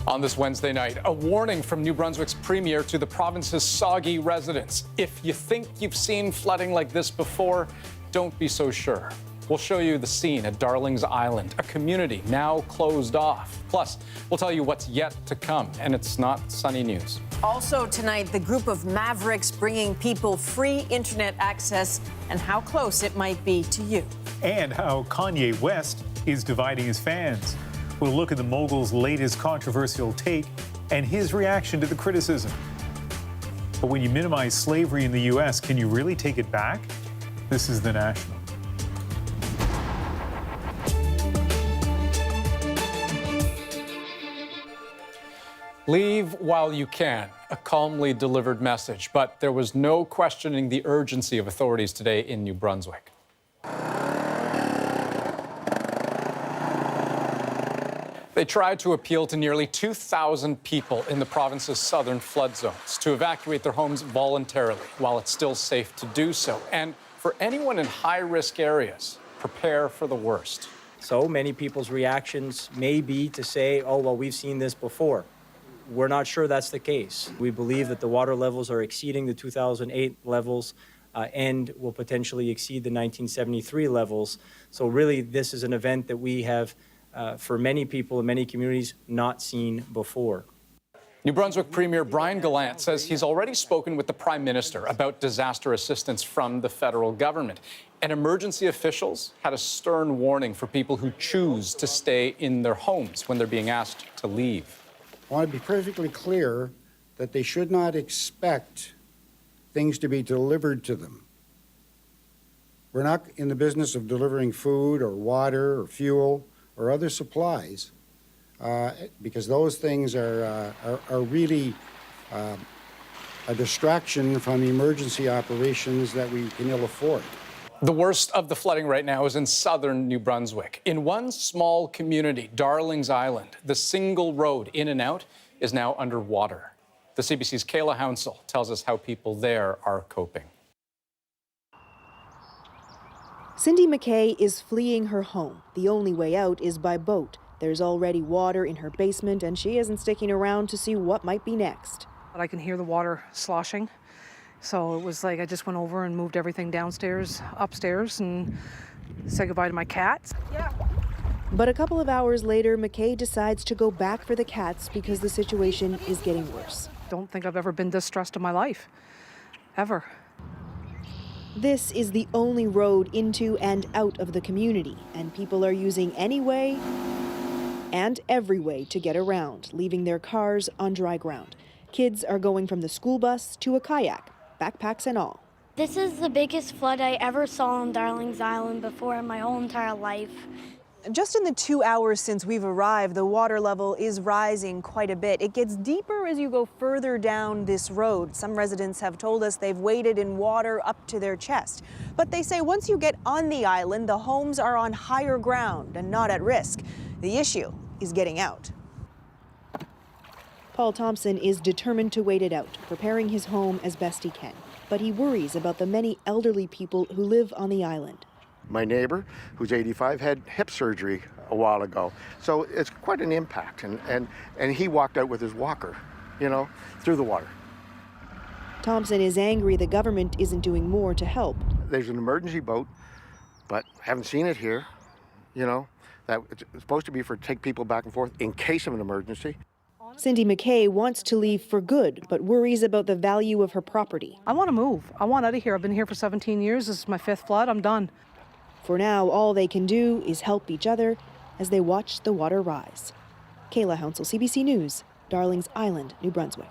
On this Wednesday night, a warning from New Brunswick's premier to the province's soggy residents. If you think you've seen flooding like this before, don't be so sure. We'll show you the scene at Darling's Island, a community now closed off. Plus, we'll tell you what's yet to come, and it's not sunny news. Also tonight, the group of mavericks bringing people free internet access and how close it might be to you. And how Kanye West is dividing his fans. We'll look at the mogul's latest controversial take and his reaction to the criticism. But when you minimize slavery in the U.S., can you really take it back? This is The National. Leave while you can, a calmly delivered message, but there was no questioning the urgency of authorities today in New Brunswick. They tried to appeal to nearly 2,000 people in the province's southern flood zones to evacuate their homes voluntarily while it's still safe to do so. And for anyone in high-risk areas, prepare for the worst. So many people's reactions may be to say, oh, well, we've seen this before. We're not sure that's the case. We believe that the water levels are exceeding the 2008 levels and will potentially exceed the 1973 levels. So really, this is an event that we have for many people in many communities, not seen before. New Brunswick Premier Brian Gallant says he's already spoken with the Prime Minister about disaster assistance from the federal government. And emergency officials had a stern warning for people who choose to stay in their homes when they're being asked to leave. I want to be perfectly clear that they should not expect things to be delivered to them. We're not in the business of delivering food or water or fuel or other supplies, because those things are really a distraction from emergency operations that we can ill afford. The worst of the flooding right now is in southern New Brunswick. In one small community, Darling's Island, the single road in and out is now underwater. The CBC's Kayla Hounsell tells us how people there are coping. Cindy McKay is fleeing her home. The only way out is by boat. There's already water in her basement, and she isn't sticking around to see what might be next. I can hear the water sloshing. So it was like I just went over and moved everything downstairs, upstairs, and said goodbye to my cats. Yeah. But a couple of hours later, McKay decides to go back for the cats because the situation is getting worse. Don't think I've ever been this stressed in my life, ever. This is the only road into and out of the community, and people are using any way and every way to get around, leaving their cars on dry ground. Kids are going from the school bus to a kayak, backpacks and all. This is the biggest flood I ever saw on Darling's Island before in my whole entire life. Just in the 2 hours since we've arrived, the water level is rising quite a bit. It gets deeper as you go further down this road. Some residents have told us they've waded in water up to their chest. But they say once you get on the island, the homes are on higher ground and not at risk. The issue is getting out. Paul Thompson is determined to wait it out, preparing his home as best he can. But he worries about the many elderly people who live on the island. My neighbor, who's 85, had hip surgery a while ago. So it's quite an impact. And he walked out with his walker, through the water. Thompson is angry the government isn't doing more to help. There's an emergency boat, but haven't seen it here, that it's supposed to be for take people back and forth in case of an emergency. Cindy McKay wants to leave for good, but worries about the value of her property. I want to move. I want out of here. I've been here for 17 years. This is my 5th flood. I'm done. For now, all they can do is help each other as they watch the water rise. Kayla Hounsell, CBC News, Darling's Island, New Brunswick.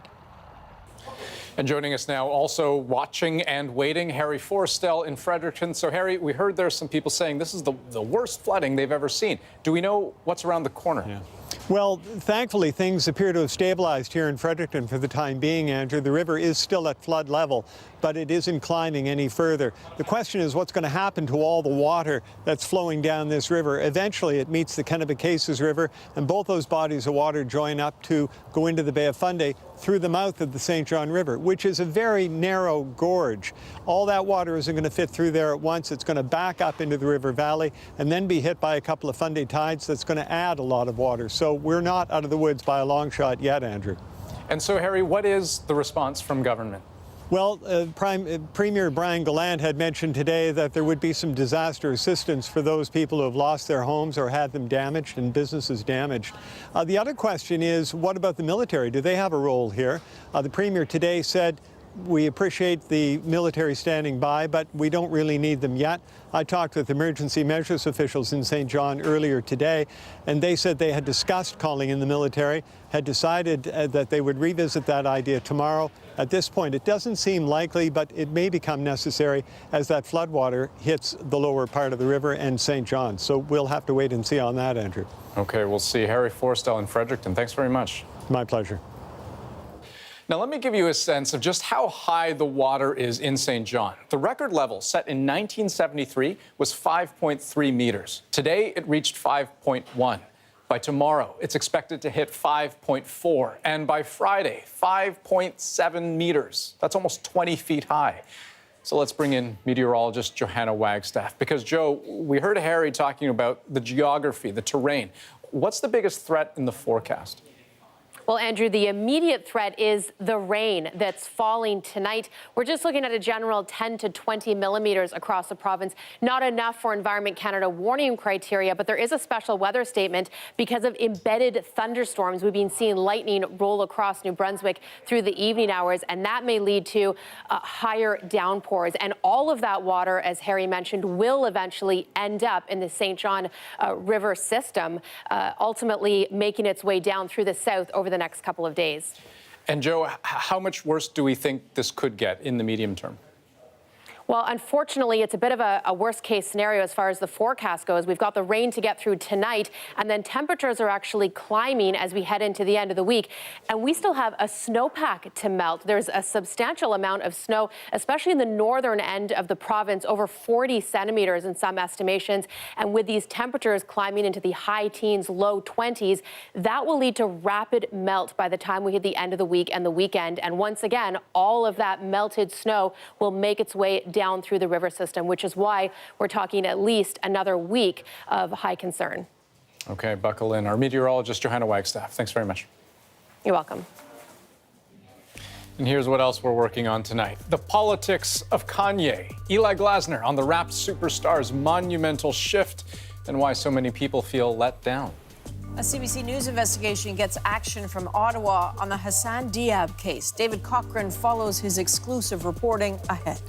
And joining us now, also watching and waiting, Harry Forstell in Fredericton. So, Harry, we heard there's some people saying this is the worst flooding they've ever seen. Do we know what's around the corner? Yeah. Well, thankfully, things appear to have stabilized here in Fredericton for the time being, Andrew. The river is still at flood level, but it isn't climbing any further. The question is what's going to happen to all the water that's flowing down this river. Eventually, it meets the Kennebecasis River, and both those bodies of water join up to go into the Bay of Fundy, through the mouth of the St. John River, which is a very narrow gorge. All that water isn't going to fit through there at once. It's going to back up into the river valley and then be hit by a couple of Fundy tides that's going to add a lot of water. So we're not out of the woods by a long shot yet, Andrew. And so, Harry, what is the response from government? Well, Premier Brian Gallant had mentioned today that there would be some disaster assistance for those people who have lost their homes or had them damaged and businesses damaged. The other question is, what about the military? Do they have a role here? The Premier today said, we appreciate the military standing by, but we don't really need them yet. I talked with emergency measures officials in St. John earlier today, and they said they had discussed calling in the military, had decided that they would revisit that idea tomorrow. At this point, it doesn't seem likely, but it may become necessary as that floodwater hits the lower part of the river and St. John. So we'll have to wait and see on that, Andrew. Okay, we'll see. Harry Forstell in Fredericton, thanks very much. My pleasure. Now, let me give you a sense of just how high the water is in St. John. The record level set in 1973 was 5.3 meters. Today, it reached 5.1. By tomorrow, it's expected to hit 5.4. And by Friday, 5.7 meters. That's almost 20 feet high. So let's bring in meteorologist Johanna Wagstaff. Because, Joe, we heard Harry talking about the geography, the terrain. What's the biggest threat in the forecast? Well, Andrew, the immediate threat is the rain that's falling tonight. We're just looking at a general 10 to 20 millimeters across the province. Not enough for Environment Canada warning criteria, but there is a special weather statement because of embedded thunderstorms. We've been seeing lightning roll across New Brunswick through the evening hours, and that may lead to higher downpours. And all of that water, as Harry mentioned, will eventually end up in the St. John River system, ultimately making its way down through the south over the next couple of days. And Joe, how much worse do we think this could get in the medium term? Well, unfortunately, it's a bit of a worst-case scenario as far as the forecast goes. We've got the rain to get through tonight, and then temperatures are actually climbing as we head into the end of the week. And we still have a snowpack to melt. There's a substantial amount of snow, especially in the northern end of the province, over 40 centimeters in some estimations. And with these temperatures climbing into the high teens, low 20s, that will lead to rapid melt by the time we hit the end of the week and the weekend. And once again, all of that melted snow will make its way down through the river system, which is why we're talking at least another week of high concern. Okay, buckle in. Our meteorologist, Johanna Wagstaff. Thanks very much. You're welcome. And here's what else we're working on tonight. The politics of Kanye. Eli Glasner on the rap superstar's monumental shift and why so many people feel let down. A CBC News investigation gets action from Ottawa on the Hassan Diab case. David Cochran follows his exclusive reporting ahead.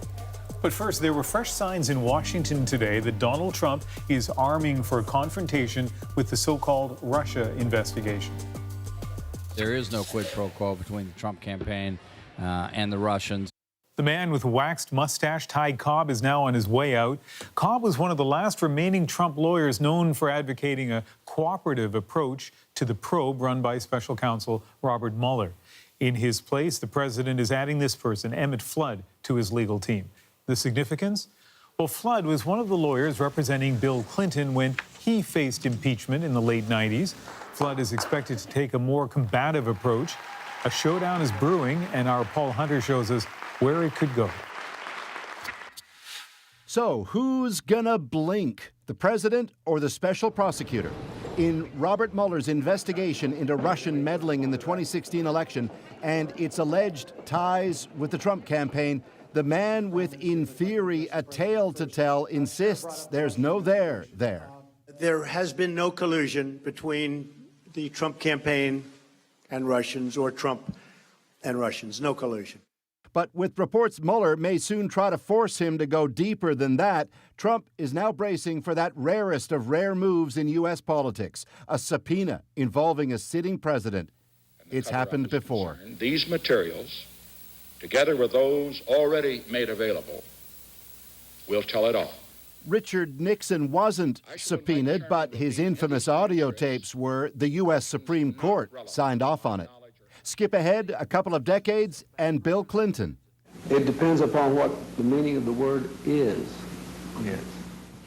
But first, there were fresh signs in Washington today that Donald Trump is arming for a confrontation with the so-called Russia investigation. There is no quid pro quo between the Trump campaign and the Russians. The man with waxed mustache, Ty Cobb, is now on his way out. Cobb was one of the last remaining Trump lawyers known for advocating a cooperative approach to the probe run by special counsel Robert Mueller. In his place, the president is adding this person, Emmett Flood, to his legal team. The significance? Well, Flood was one of the lawyers representing Bill Clinton when he faced impeachment in the late 90s. Flood is expected to take a more combative approach. A showdown is brewing, and our Paul Hunter shows us where it could go. So, who's gonna blink? The president or the special prosecutor? In Robert Mueller's investigation into Russian meddling in the 2016 election and its alleged ties with the Trump campaign, the man with, in theory, a tale to tell insists there's no there. There has been no collusion between the Trump campaign and Russians or Trump and Russians. No collusion. But with reports Mueller may soon try to force him to go deeper than that, Trump is now bracing for that rarest of rare moves in U.S. politics, a subpoena involving a sitting president. It's happened before. These materials, together with those already made available, will tell it all. Richard Nixon wasn't subpoenaed, but his infamous audio tapes were. The U.S. Supreme Court signed off on it. Skip ahead a couple of decades, and Bill Clinton. It depends upon what the meaning of the word is. Yes.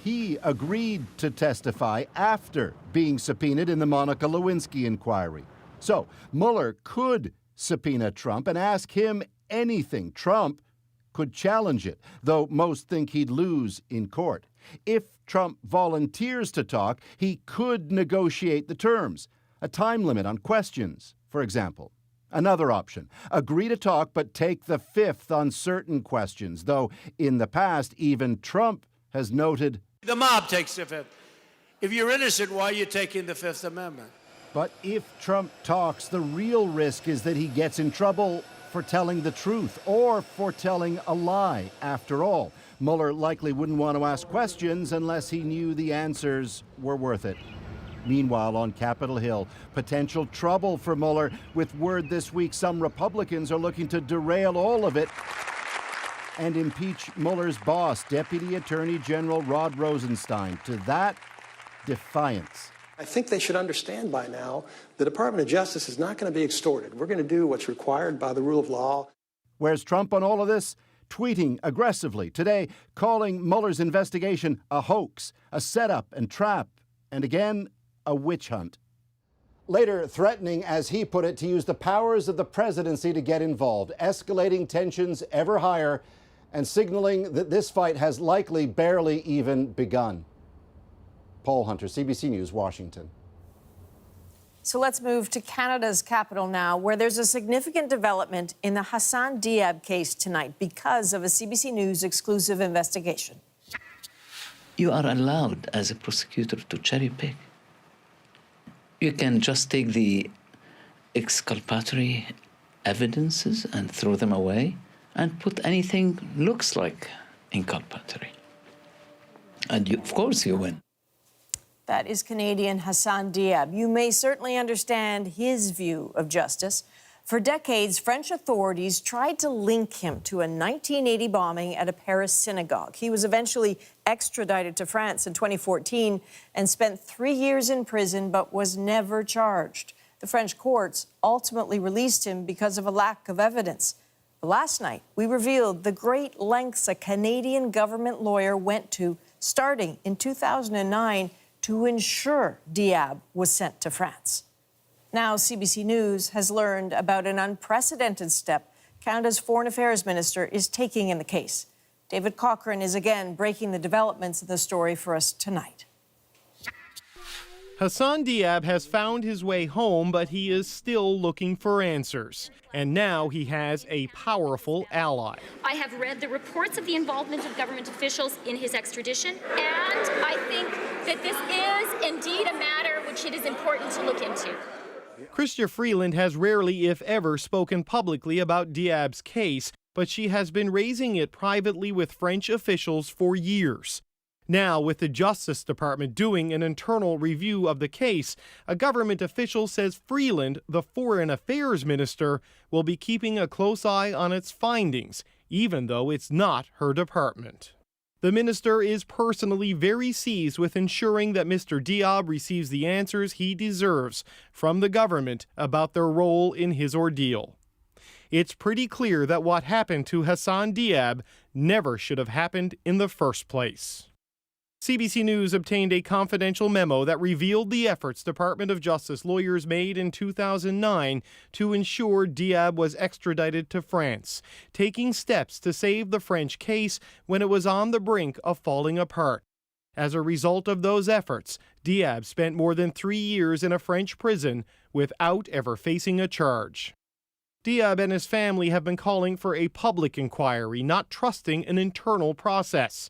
He agreed to testify after being subpoenaed in the Monica Lewinsky inquiry. So Mueller could subpoena Trump and ask him anything. Trump could challenge it, though most think he'd lose in court. If Trump volunteers to talk, he could negotiate the terms. A time limit on questions, for example. Another option, agree to talk but take the fifth on certain questions, though in the past even Trump has noted The mob takes the fifth. If you're innocent, why are you taking the Fifth Amendment? But if Trump talks, the real risk is that he gets in trouble for telling the truth or for telling a lie. After all, Mueller likely wouldn't want to ask questions unless he knew the answers were worth it. Meanwhile, on Capitol Hill, potential trouble for Mueller, with word this week some Republicans are looking to derail all of it and impeach Mueller's boss, Deputy Attorney General Rod Rosenstein. To that, defiance. I think they should understand by now the Department of Justice is not going to be extorted. We're going to do what's required by the rule of law. Where's Trump on all of this? Tweeting aggressively today, calling Mueller's investigation a hoax, a setup and trap, and again, a witch hunt. Later, threatening, as he put it, to use the powers of the presidency to get involved, escalating tensions ever higher and signaling that this fight has likely barely even begun. Paul Hunter, CBC News, Washington. So let's move to Canada's capital now, where there's a significant development in the Hassan Diab case tonight because of a CBC News exclusive investigation. You are allowed as a prosecutor to cherry pick. You can just take the exculpatory evidences and throw them away and put anything looks like inculpatory. And of course you win. That is Canadian Hassan Diab. You may certainly understand his view of justice. For decades, French authorities tried to link him to a 1980 bombing at a Paris synagogue. He was eventually extradited to France in 2014 and spent 3 years in prison, but was never charged. The French courts ultimately released him because of a lack of evidence. Last night, we revealed the great lengths a Canadian government lawyer went to, starting in 2009, to ensure Diab was sent to France. Now, CBC News has learned about an unprecedented step Canada's Foreign Affairs Minister is taking in the case. David Cochrane is again breaking the developments of the story for us tonight. Hassan Diab has found his way home, but he is still looking for answers. And now he has a powerful ally. I have read the reports of the involvement of government officials in his extradition, and I think that this is indeed a matter which it is important to look into. Chrystia Freeland has rarely, if ever, spoken publicly about Diab's case, but she has been raising it privately with French officials for years. Now, with the Justice Department doing an internal review of the case, a government official says Freeland, the Foreign Affairs Minister, will be keeping a close eye on its findings, even though it's not her department. The minister is personally very seized with ensuring that Mr. Diab receives the answers he deserves from the government about their role in his ordeal. It's pretty clear that what happened to Hassan Diab never should have happened in the first place. CBC News obtained a confidential memo that revealed the efforts Department of Justice lawyers made in 2009 to ensure Diab was extradited to France, taking steps to save the French case when it was on the brink of falling apart. As a result of those efforts, Diab spent more than 3 years in a French prison without ever facing a charge. Diab and his family have been calling for a public inquiry, not trusting an internal process.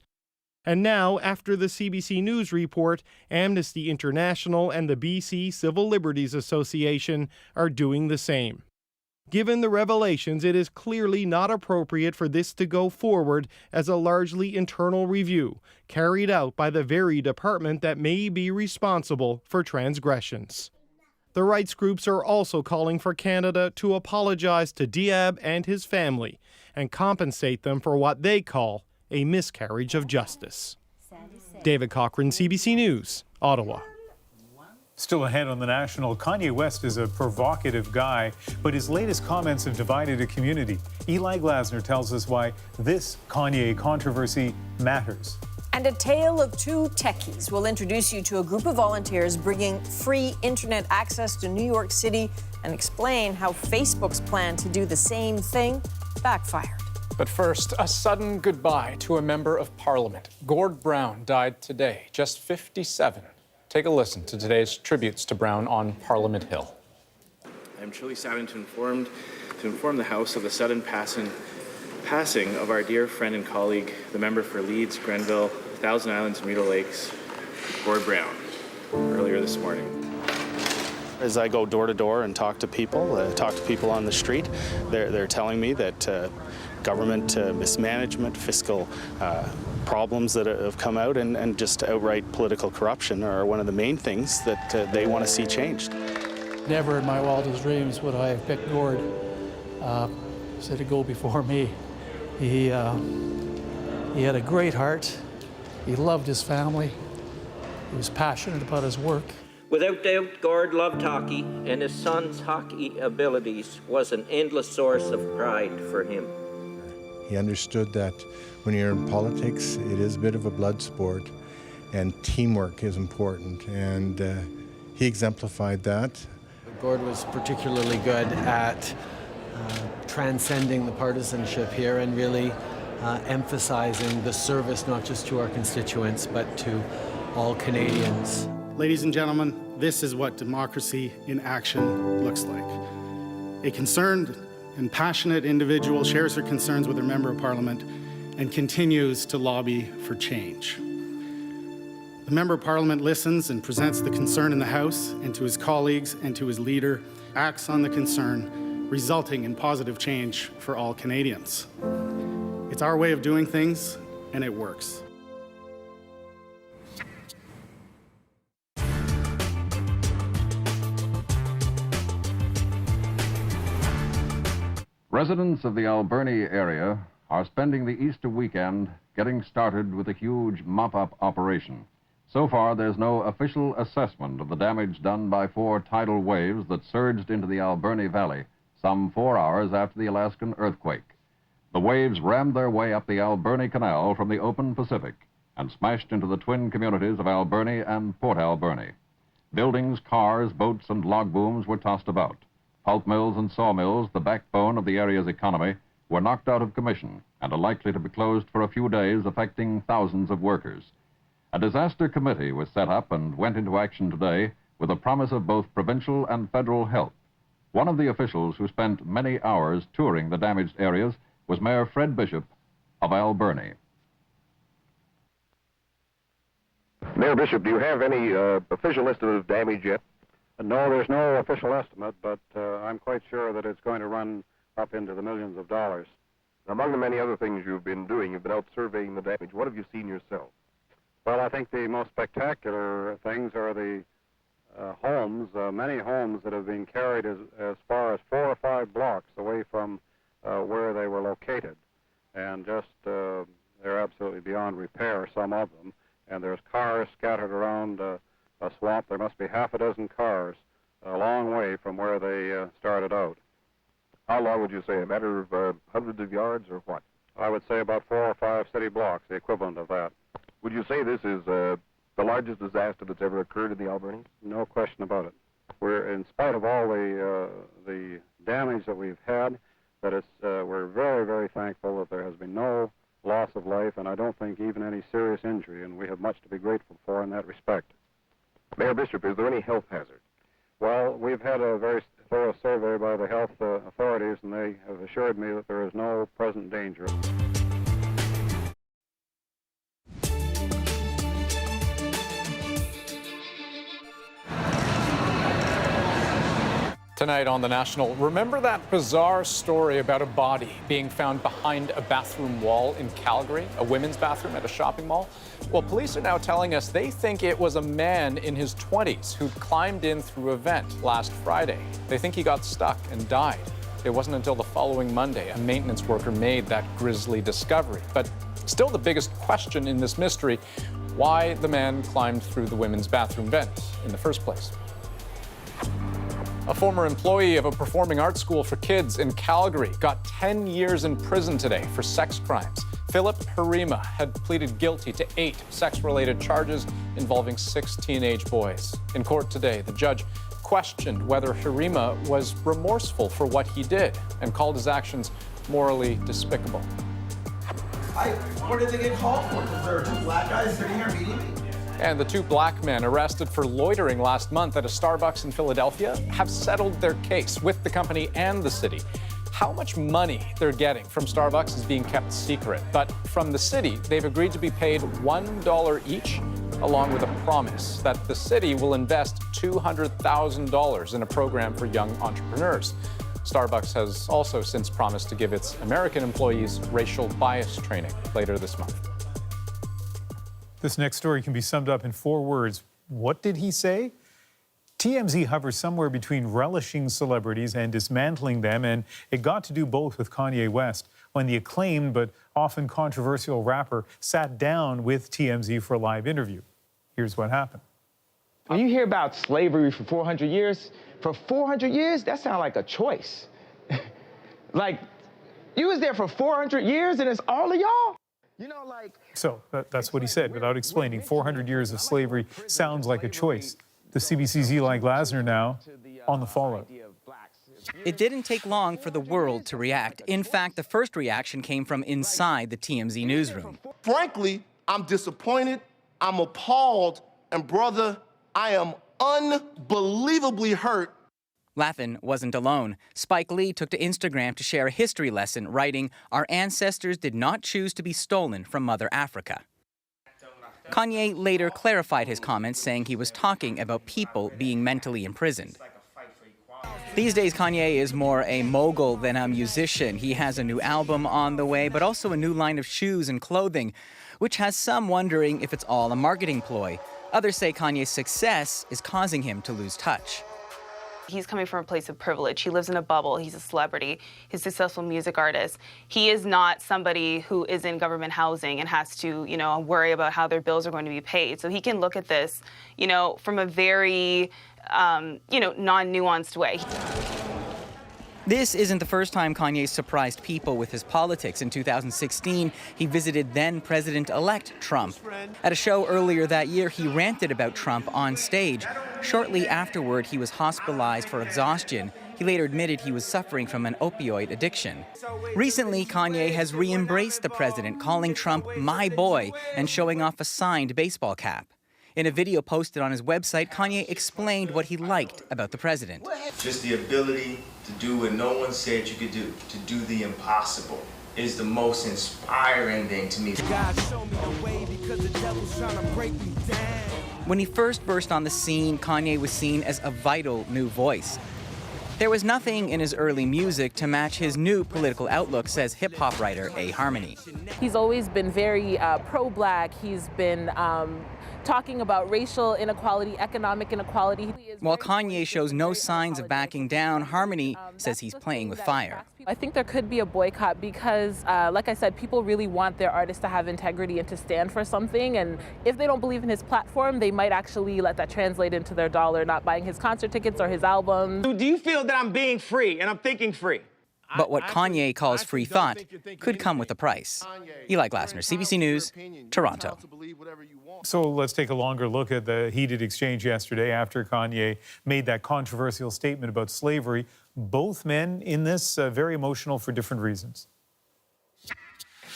And now, after the CBC News report, Amnesty International and the BC Civil Liberties Association are doing the same. Given the revelations, it is clearly not appropriate for this to go forward as a largely internal review, carried out by the very department that may be responsible for transgressions. The rights groups are also calling for Canada to apologize to Diab and his family and compensate them for what they call a miscarriage of justice. David Cochrane, CBC News, Ottawa. Still ahead on the National, Kanye West is a provocative guy, but his latest comments have divided a community. Eli Glasner tells us why this Kanye controversy matters. And a tale of two techies will introduce you to a group of volunteers bringing free internet access to New York City and explain how Facebook's plan to do the same thing backfired. But first, a sudden goodbye to a member of Parliament. Gord Brown died today, just 57. Take a listen to today's tributes to Brown on Parliament Hill. I'm truly saddened to inform the House of the sudden passing of our dear friend and colleague, the member for Leeds, Grenville, Thousand Islands, and Rideau Lakes, Gord Brown, earlier this morning. As I go door to door and talk to people on the street, they're telling me that government mismanagement, fiscal problems that have come out, and just outright political corruption are one of the main things that they want to see changed. Never in my wildest dreams would I have picked Gord to go before me. He had a great heart. He loved his family. He was passionate about his work. Without doubt, Gord loved hockey, and his son's hockey abilities was an endless source of pride for him. He understood that when you're in politics, it is a bit of a blood sport, and teamwork is important, and he exemplified that. Gord was particularly good at transcending the partisanship here and really emphasizing the service not just to our constituents but to all Canadians. Ladies and gentlemen, this is what democracy in action looks like. A concerned and passionate individual shares her concerns with her member of Parliament and continues to lobby for change. The member of Parliament listens and presents the concern in the House and to his colleagues and to his leader, acts on the concern, resulting in positive change for all Canadians. It's our way of doing things, and it works. Residents of the Alberni area are spending the Easter weekend getting started with a huge mop-up operation. So far, there's no official assessment of the damage done by 4 tidal waves that surged into the Alberni Valley some 4 hours after the Alaskan earthquake. The waves rammed their way up the Alberni Canal from the open Pacific and smashed into the twin communities of Alberni and Port Alberni. Buildings, cars, boats, and log booms were tossed about. Pulp mills and sawmills, the backbone of the area's economy, were knocked out of commission and are likely to be closed for a few days, affecting thousands of workers. A disaster committee was set up and went into action today with a promise of both provincial and federal help. One of the officials who spent many hours touring the damaged areas was Mayor Fred Bishop of Alberni. Mayor Bishop, do you have any official estimate of damage yet? No, there's no official estimate, but I'm quite sure that it's going to run up into the millions of dollars. Among the many other things you've been doing, you've been out surveying the damage. What have you seen yourself? Well, I think the most spectacular things are the homes, many homes that have been carried as far as 4 or 5 blocks away from where they were located. And just, they're absolutely beyond repair, some of them. And there's cars scattered around a swamp. There must be half a dozen cars a long way from where they started out. How long would you say? A matter of hundreds of yards or what? I would say about 4 or 5 city blocks, the equivalent of that. Would you say this is the largest disaster that's ever occurred in the Alberni? No question about it. We're, in spite of all the damage that we've had, that we're very, very thankful that there has been no loss of life, and I don't think even any serious injury, and we have much to be grateful for in that respect. Mayor Bishop, is there any health hazard? Well, we've had a very thorough survey by the health authorities, and they have assured me that there is no present danger. Tonight on The National, remember that bizarre story about a body being found behind a bathroom wall in Calgary, a women's bathroom at a shopping mall? Well, police are now telling us they think it was a man in his 20s who'd climbed in through a vent last Friday. They think he got stuck and died. It wasn't until the following Monday a maintenance worker made that grisly discovery. But still the biggest question in this mystery, why the man climbed through the women's bathroom vent in the first place. A former employee of a performing arts school for kids in Calgary got 10 years in prison today for sex crimes. Philip Harima had pleaded guilty to 8 sex-related charges involving 6 teenage boys. In court today, the judge questioned whether Harima was remorseful for what he did and called his actions morally despicable. What did they get called for? Because there are 2 black guys sitting here meeting me? And the 2 black men arrested for loitering last month at a Starbucks in Philadelphia have settled their case with the company and the city. How much money they're getting from Starbucks is being kept secret, but from the city, they've agreed to be paid $1 each, along with a promise that the city will invest $200,000 in a program for young entrepreneurs. Starbucks has also since promised to give its American employees racial bias training later this month. This next story can be summed up in 4 words. What did he say? TMZ hovers somewhere between relishing celebrities and dismantling them, and it got to do both with Kanye West when the acclaimed but often controversial rapper sat down with TMZ for a live interview. Here's what happened. When you hear about slavery for 400 years, that sounds like a choice. Like, you was there for 400 years and it's all of y'all? So that's what he said without explaining. 400 years of slavery sounds like a choice. The CBC's Eli Glasner now on the fallout. It didn't take long for the world to react. In fact, the first reaction came from inside the TMZ newsroom. Frankly, I'm disappointed, I'm appalled, and brother, I am unbelievably hurt. Laughlin wasn't alone. Spike Lee took to Instagram to share a history lesson, writing, "Our ancestors did not choose to be stolen from Mother Africa." Kanye later clarified his comments, saying he was talking about people being mentally imprisoned. These days, Kanye is more a mogul than a musician. He has a new album on the way, but also a new line of shoes and clothing, which has some wondering if it's all a marketing ploy. Others say Kanye's success is causing him to lose touch. He's coming from a place of privilege. He lives in a bubble. He's a celebrity. He's a successful music artist. He is not somebody who is in government housing and has to, worry about how their bills are going to be paid. So he can look at this, from a very, non-nuanced way. This isn't the first time Kanye surprised people with his politics. In 2016, he visited then-President-elect Trump. At a show earlier that year, he ranted about Trump on stage. Shortly afterward, he was hospitalized for exhaustion. He later admitted he was suffering from an opioid addiction. Recently, Kanye has re-embraced the president, calling Trump "my boy" and showing off a signed baseball cap. In a video posted on his website, Kanye explained what he liked about the president. Just the ability to do what no one said you could do, to do the impossible, is the most inspiring thing to me. When he first burst on the scene, Kanye was seen as a vital new voice. There was nothing in his early music to match his new political outlook, says hip-hop writer A. Harmony. He's always been very pro-black. He's been talking about racial inequality, economic inequality. While Kanye shows no signs of backing down, Harmony says he's playing with fire. I think there could be a boycott because, like I said, people really want their artists to have integrity and to stand for something. And if they don't believe in his platform, they might actually let that translate into their dollar, not buying his concert tickets or his albums. Do you feel that I'm being free and I'm thinking free? But what Kanye calls free thought could come with a price. Eli Glasner, CBC News, Toronto. So let's take a longer look at the heated exchange yesterday after Kanye made that controversial statement about slavery. Both men in this very emotional for different reasons.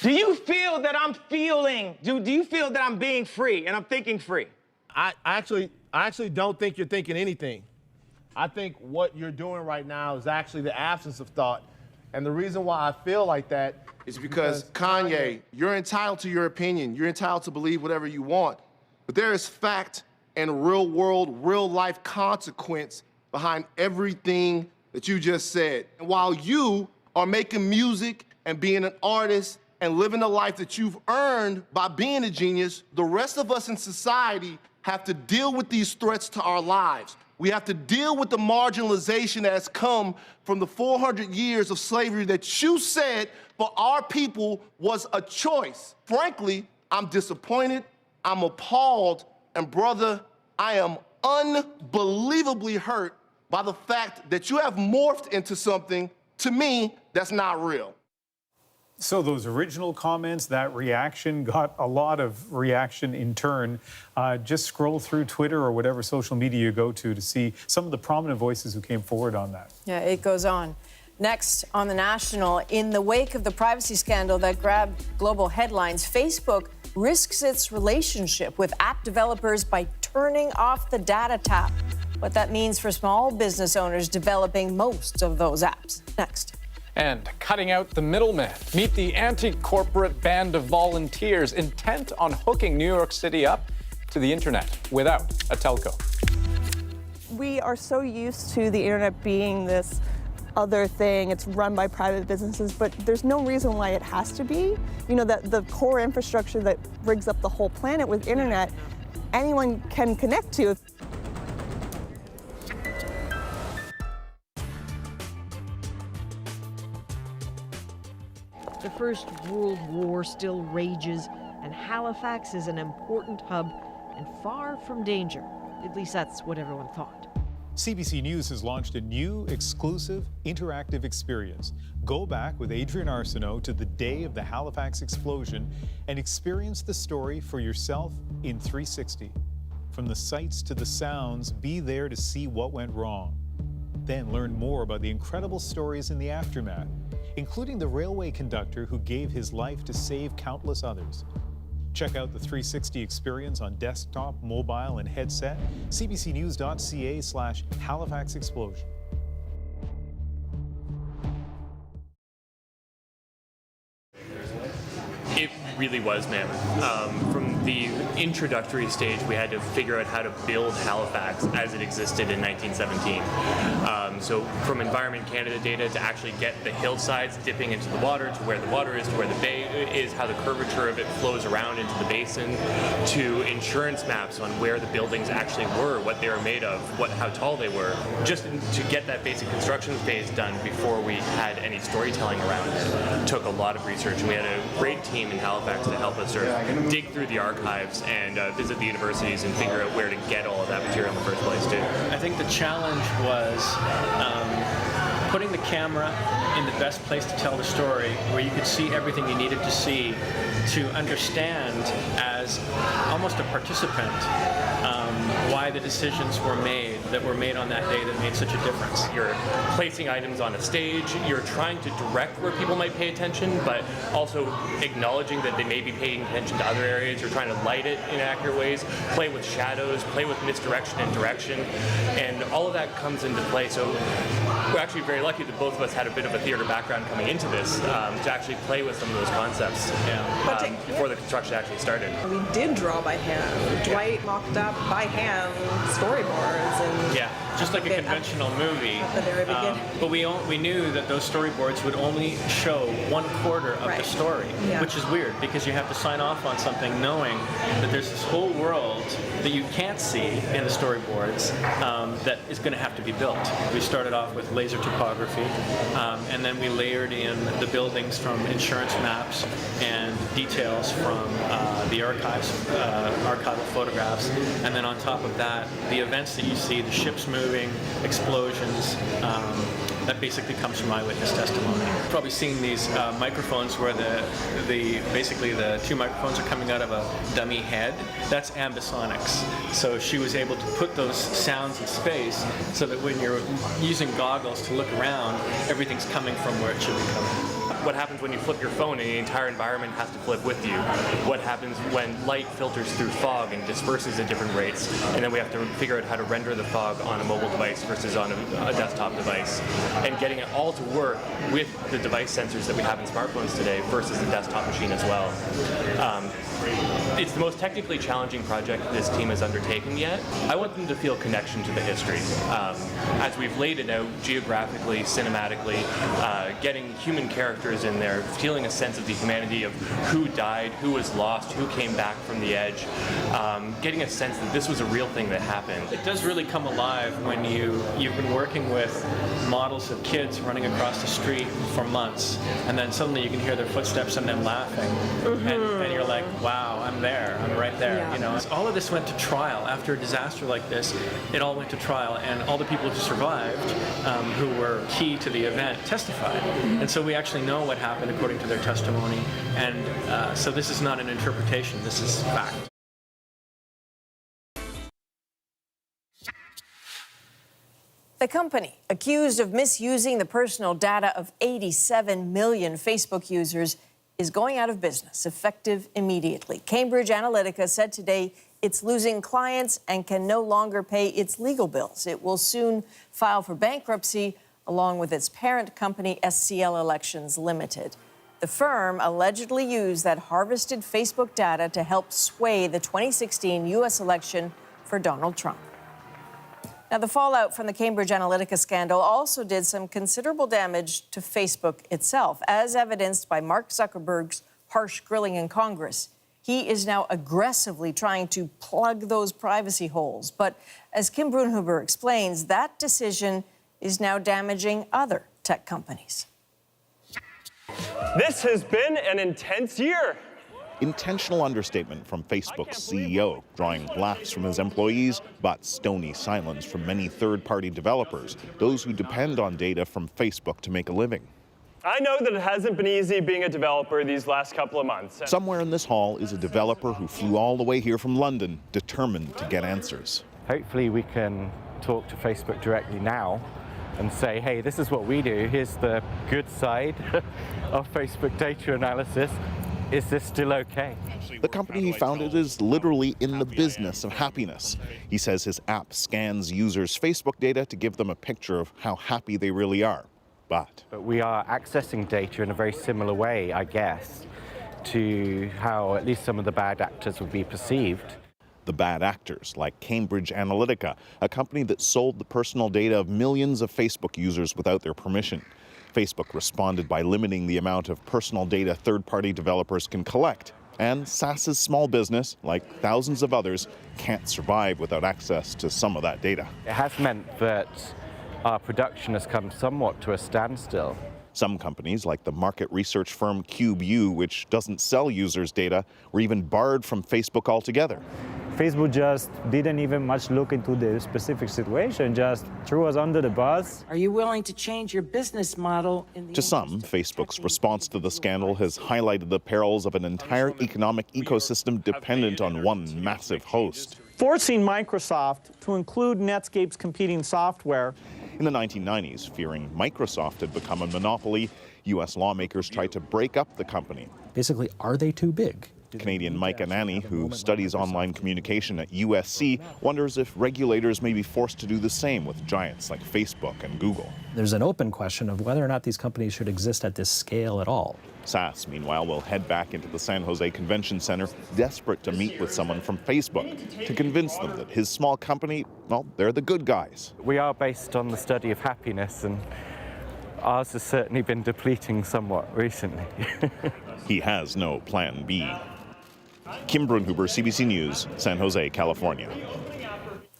Do you feel that I'm feeling, do you feel that I'm being free and I'm thinking free? I actually don't think you're thinking anything. I think what you're doing right now is actually the absence of thought. And the reason why I feel like that is because Kanye, you're entitled to your opinion. You're entitled to believe whatever you want. But there is fact and real world, real life consequence behind everything that you just said. And while you are making music and being an artist and living the life that you've earned by being a genius, the rest of us in society have to deal with these threats to our lives. We have to deal with the marginalization that has come from the 400 years of slavery that you said for our people was a choice. Frankly, I'm disappointed, I'm appalled, and brother, I am unbelievably hurt by the fact that you have morphed into something, to me, that's not real. So those original comments, that reaction got a lot of reaction in turn. Just scroll through Twitter or whatever social media you go to see some of the prominent voices who came forward on that. Yeah, it goes on. Next on The National, in the wake of the privacy scandal that grabbed global headlines, Facebook risks its relationship with app developers by turning off the data tap. What that means for small business owners developing most of those apps. Next. And cutting out the middleman. Meet the anti-corporate band of volunteers intent on hooking New York City up to the internet without a telco. We are so used to the internet being this other thing. It's run by private businesses, but there's no reason why it has to be. You know, that the core infrastructure that rigs up the whole planet with internet, anyone can connect to. The First World War still rages, and Halifax is an important hub and far from danger. At least that's what everyone thought. CBC News has launched a new, exclusive, interactive experience. Go back with Adrian Arsenault to the day of the Halifax explosion and experience the story for yourself in 360. From the sights to the sounds, be there to see what went wrong. Then learn more about the incredible stories in the aftermath, including the railway conductor who gave his life to save countless others. Check out the 360 experience on desktop, mobile, and headset. cbcnews.ca/Halifax Explosion. It really was, man. From the introductory stage, we had to figure out how to build Halifax as it existed in 1917. So from Environment Canada data to actually get the hillsides dipping into the water, to where the water is, to where the bay is, how the curvature of it flows around into the basin, to insurance maps on where the buildings actually were, what they were made of, how tall they were, just to get that basic construction phase done before we had any storytelling around it. Took a lot of research, and we had a great team in Halifax to help us sort of dig through the archives and visit the universities and figure out where to get all of that material in the first place too. I think the challenge was putting the camera in the best place to tell the story, where you could see everything you needed to see to understand as almost a participant why the decisions were made on that day that made such a difference. You're placing items on a stage, you're trying to direct where people might pay attention, but also acknowledging that they may be paying attention to other areas. You're trying to light it in accurate ways, play with shadows, play with misdirection and direction, and all of that comes into play. So we're actually very lucky that both of us had a bit of a theater background coming into this to actually play with some of those concepts before the construction actually started. We did draw by hand. Dwight mocked up by hand storyboards and just like a conventional movie. At the very beginning. But we knew that those storyboards would only show 1/4 of the story, which is weird because you have to sign off on something knowing that there's this whole world that you can't see in the storyboards that is going to have to be built. We started off with laser topography, and then we layered in the buildings from insurance maps and details from the archives, archival photographs, and then on top of that, the events that you see, the ships moving, explosions, that basically comes from eyewitness testimony. You've probably seen these microphones where basically the two microphones are coming out of a dummy head. That's ambisonics. So she was able to put those sounds in space so that when you're using goggles to look around, everything's coming from where it should be coming. What happens when you flip your phone and the entire environment has to flip with you? What happens when light filters through fog and disperses at different rates? And then we have to figure out how to render the fog on a mobile device versus on a desktop device. And getting it all to work with the device sensors that we have in smartphones today versus the desktop machine as well. It's the most technically challenging project this team has undertaken yet. I want them to feel connection to the history. As we've laid it out geographically, cinematically, getting human characters in there, feeling a sense of the humanity of who died, who was lost, who came back from the edge, getting a sense that this was a real thing that happened. It does really come alive when you've been working with models of kids running across the street for months, and then suddenly you can hear their footsteps and them laughing, and you're like, wow. wow, I'm there, I'm right there. Yeah. You know, all of this went to trial after a disaster like this. It all went to trial, and all the people who survived, who were key to the event, testified. And so we actually know what happened according to their testimony. And so this is not an interpretation. This is fact. The company accused of misusing the personal data of 87 million Facebook users is going out of business, effective immediately. Cambridge Analytica said today it's losing clients and can no longer pay its legal bills. It will soon file for bankruptcy along with its parent company, SCL Elections Limited. The firm allegedly used that harvested Facebook data to help sway the 2016 U.S. election for Donald Trump. Now, the fallout from the Cambridge Analytica scandal also did some considerable damage to Facebook itself, as evidenced by Mark Zuckerberg's harsh grilling in Congress. He is now aggressively trying to plug those privacy holes. But as Kim Brunhuber explains, that decision is now damaging other tech companies. This has been an intense year. Intentional understatement from Facebook's CEO, drawing laughs from his employees, but stony silence from many third-party developers, those who depend on data from Facebook to make a living. I know that it hasn't been easy being a developer these last couple of months. Somewhere in this hall is a developer who flew all the way here from London, determined to get answers. Hopefully we can talk to Facebook directly now and say, hey, this is what we do. Here's the good side of Facebook data analysis. Is this still okay? The company he founded is literally in the business of happiness. He says his app scans users' Facebook data to give them a picture of how happy they really are. But we are accessing data in a very similar way, I guess, to how at least some of the bad actors would be perceived. The bad actors, like Cambridge Analytica, a company that sold the personal data of millions of Facebook users without their permission. Facebook responded by limiting the amount of personal data third-party developers can collect. And SaaS's small business, like thousands of others, can't survive without access to some of that data. It has meant that our production has come somewhat to a standstill. Some companies, like the market research firm CubeU, which doesn't sell users' data, were even barred from Facebook altogether. Facebook just didn't even much look into the specific situation, just threw us under the bus. Are you willing to change your business model? To some, Facebook's response to the scandal has highlighted the perils of an entire economic ecosystem dependent on one massive host. Forcing Microsoft to include Netscape's competing software. In the 1990s, fearing Microsoft had become a monopoly, U.S. lawmakers tried to break up the company. Basically, are they too big? Canadian Mike Anani, who studies online communication at USC, wonders if regulators may be forced to do the same with giants like Facebook and Google. There's an open question of whether or not these companies should exist at this scale at all. SaaS, meanwhile, will head back into the San Jose Convention Center, desperate to meet with someone from Facebook to convince them that his small company, well, they're the good guys. We are based on the study of happiness, and ours has certainly been depleting somewhat recently. He has no plan B. Kim Brunhuber, CBC News, San Jose, California.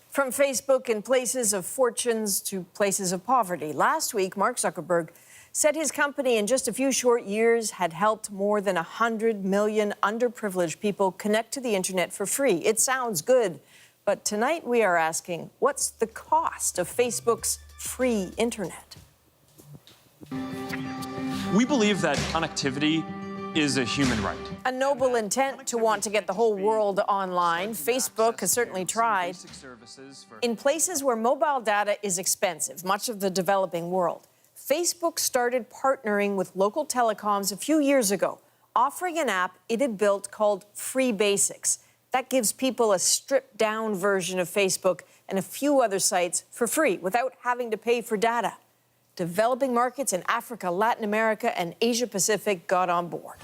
From Facebook in places of fortunes to places of poverty. Last week, Mark Zuckerberg said his company in just a few short years had helped more than 100 million underprivileged people connect to the internet for free. It sounds good, but tonight we are asking, what's the cost of Facebook's free internet? We believe that connectivity is a human right. A noble intent to want to get the whole world online. Facebook has certainly tried. In places where mobile data is expensive, much of the developing world, Facebook started partnering with local telecoms a few years ago, offering an app it had built called Free Basics. That gives people a stripped-down version of Facebook and a few other sites for free without having to pay for data. Developing markets in Africa, Latin America, and Asia Pacific got on board.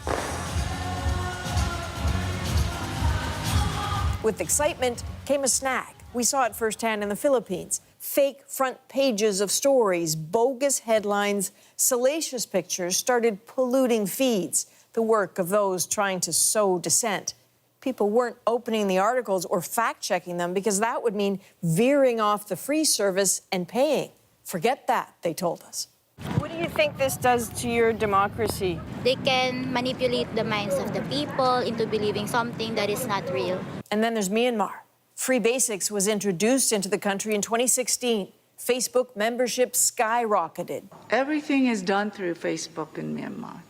With excitement came a snag. We saw it firsthand in the Philippines. Fake front pages of stories, bogus headlines, salacious pictures started polluting feeds, the work of those trying to sow dissent. People weren't opening the articles or fact-checking them because that would mean veering off the free service and paying. Forget that, they told us. What do do you think this does to your democracy? They can manipulate the minds of the people into believing something that is not real. And then there's Myanmar. Free Basics was introduced into the country in 2016. Facebook membership skyrocketed. Everything is done through Facebook in Myanmar.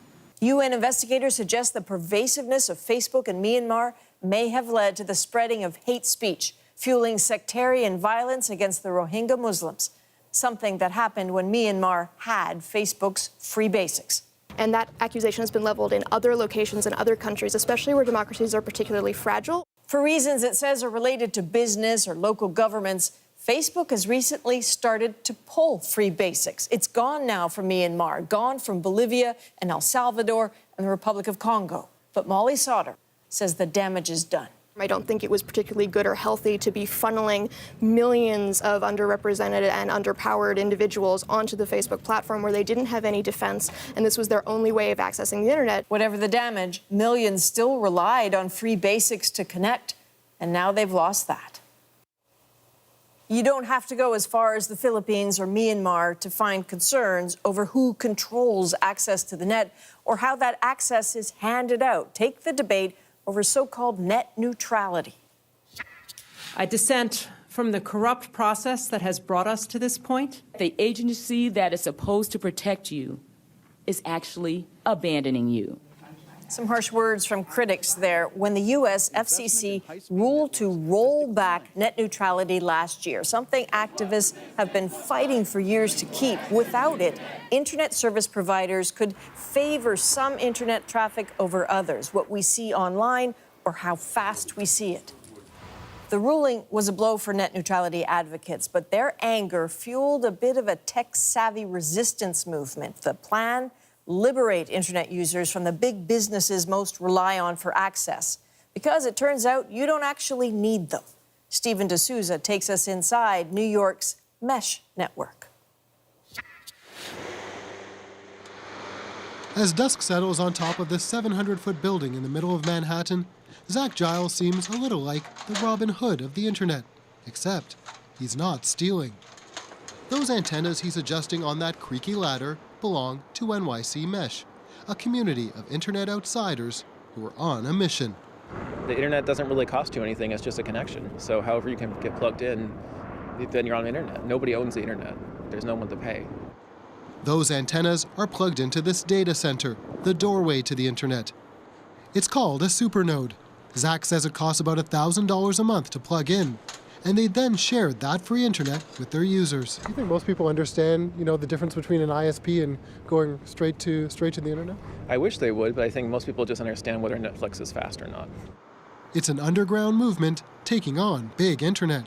UN investigators suggest the pervasiveness of Facebook in Myanmar may have led to the spreading of hate speech, fueling sectarian violence against the Rohingya Muslims, something that happened when Myanmar had Facebook's Free Basics. And that accusation has been leveled in other locations in other countries, especially where democracies are particularly fragile. For reasons it says are related to business or local governments, Facebook has recently started to pull Free Basics. It's gone now from Myanmar, gone from Bolivia and El Salvador and the Republic of Congo. But Molly Sauter says the damage is done. I don't think it was particularly good or healthy to be funneling millions of underrepresented and underpowered individuals onto the Facebook platform where they didn't have any defense, and this was their only way of accessing the internet. Whatever the damage, millions still relied on Free Basics to connect, and now they've lost that. You don't have to go as far as the Philippines or Myanmar to find concerns over who controls access to the net or how that access is handed out. Take the debate over so-called net neutrality. I dissent from the corrupt process that has brought us to this point. The agency that is supposed to protect you is actually abandoning you. Some harsh words from critics there when the U.S. FCC ruled to roll back net neutrality last year, something activists have been fighting for years to keep. Without it, internet service providers could favor some internet traffic over others, what we see online or how fast we see it. The ruling was a blow for net neutrality advocates, but their anger fueled a bit of a tech-savvy resistance movement. The plan: liberate internet users from the big businesses most rely on for access, because it turns out you don't actually need them. Stephen D'Souza takes us inside New York's mesh network. As dusk settles on top of this 700-foot building in the middle of Manhattan, Zach Giles seems a little like the Robin Hood of the internet, except he's not stealing. Those antennas he's adjusting on that creaky ladder belong to NYC Mesh, a community of internet outsiders who are on a mission. The internet doesn't really cost you anything, it's just a connection. So however you can get plugged in, then you're on the internet. Nobody owns the internet. There's no one to pay. Those antennas are plugged into this data center, the doorway to the internet. It's called a supernode. Zach says it costs about $1,000 a month to plug in, and they then shared that free internet with their users. Do you think most people understand, the difference between an ISP and going straight to the internet? I wish they would, but I think most people just understand whether Netflix is fast or not. It's an underground movement taking on big internet.